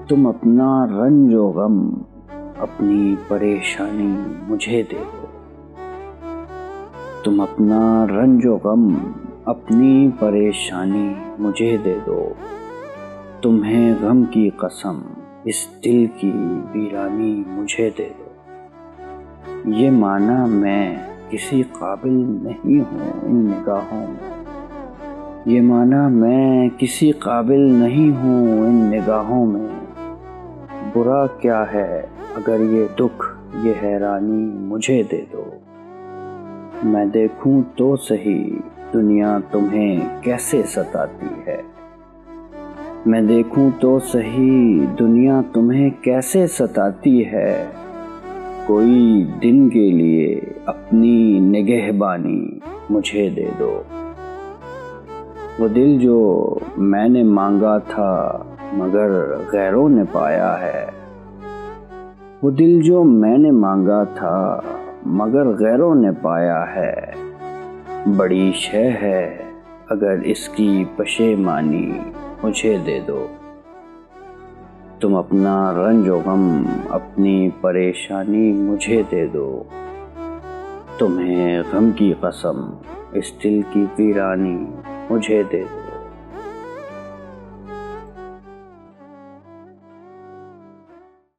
تم اپنا رنج و غم اپنی پریشانی مجھے دے دو. تم اپنا رنج و غم اپنی پریشانی مجھے دے دو. تمہیں غم کی قسم اس دل کی ویرانی مجھے دے دو. یہ مانا میں کسی قابل نہیں ہوں ان نگاہوں میں. یہ مانا میں کسی قابل نہیں ہوں ان نگاہوں میں. برا کیا ہے اگر یہ دکھ یہ حیرانی مجھے دے دو. میں دیکھوں تو صحیح دنیا تمہیں کیسے ستاتی ہے. میں دیکھوں تو صحیح دنیا تمہیں کیسے ستاتی ہے. کوئی دن کے لیے اپنی نگہبانی مجھے دے دو. وہ دل جو میں نے مانگا تھا مگر غیروں نے پایا ہے. وہ دل جو میں نے مانگا تھا مگر غیروں نے پایا ہے. بڑی شے ہے اگر اس کی پشیمانی مجھے دے دو. تم اپنا رنج و غم اپنی پریشانی مجھے دے دو. تمہیں غم کی قسم اس دل کی ویرانی مجھے دے دو.